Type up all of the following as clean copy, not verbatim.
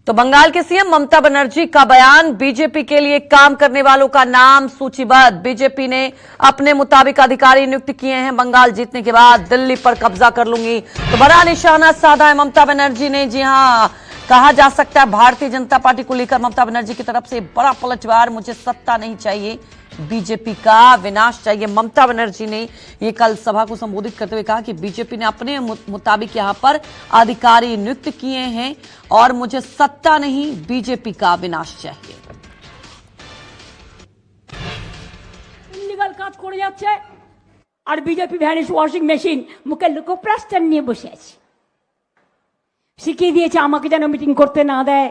तो बंगाल के सीएम ममता बनर्जी का बयान, बीजेपी के लिए काम करने वालों का नाम सूचीबद्ध। बीजेपी ने अपने मुताबिक अधिकारी नियुक्त किए हैं। बंगाल जीतने के बाद दिल्ली पर कब्जा कर लूंगी, तो बड़ा निशाना साधा है ममता बनर्जी ने। जी हां, कहा जा सकता है भारतीय जनता पार्टी को लेकर ममता बनर्जी की तरफ से बड़ा पलटवार। मुझे सत्ता नहीं चाहिए, बीजेपी का विनाश चाहिए। ममता बनर्जी ने ये कल सभा को संबोधित करते हुए कहा कि बीजेपी ने अपने मुताबिक यहां पर अधिकारी नियुक्त किए हैं और मुझे सत्ता नहीं, बीजेपी का विनाश चाहिए। ইল্লিগাল কাজ করে যাচ্ছে আর বিজেপি ভ্যানিশ ওয়াশিং মেশিন মুখে লোকপ্রাস্টার নিয়ে বসে আছে, শিখিয়ে দিয়েছে আমাকে যেন মিটিং করতে না দেয়।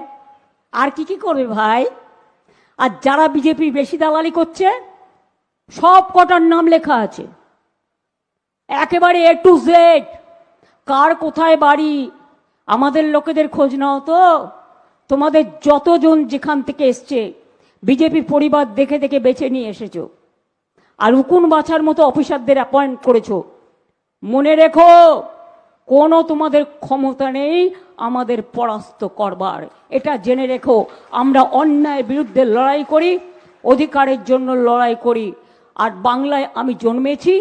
আর কি কি করবে ভাই? আর যারা বিজেপি বেশি দালালি করছে সব কটার নাম লেখা আছে, একেবারে এ টু জেড, কার কোথায় বাড়ি। আমাদের লোকেদের খোঁজ নাও তো, তোমাদের যতজন যেখান থেকে এসছে বিজেপি পরিবার দেখে দেখে বেছে নিয়ে এসেছো, আর উকুন বাছার মতো অফিসারদের অ্যাপয়েন্ট করেছো। মনে রেখো, কোনো তোমাদের ক্ষমতা নেই আমাদের পরাস্ত করবার, এটা জেনে রেখো। আমরা অন্যায়ের বিরুদ্ধে লড়াই করি, অধিকারের জন্য লড়াই করি। আর বাংলায় আমি জন্মেছি,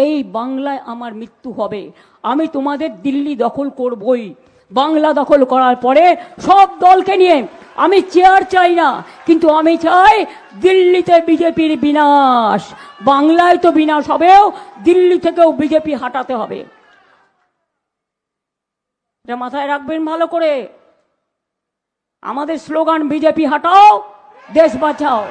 এই বাংলায় আমার মৃত্যু হবে। আমি তোমাদের দিল্লি দখল করবই। বাংলা দখল করার পরে সব দলকে নিয়ে আমি চেয়ার চাই না, কিন্তু আমি চাই দিল্লিতে বিজেপির বিনাশ। বাংলায় তো বিনাশ হবেও, দিল্লি থেকেও বিজেপি হাঁটাতে হবে। এটা মাথায় রাখবেন ভালো করে। আমাদের স্লোগান বিজেপি হাটাও, দেশ বাঁচাও।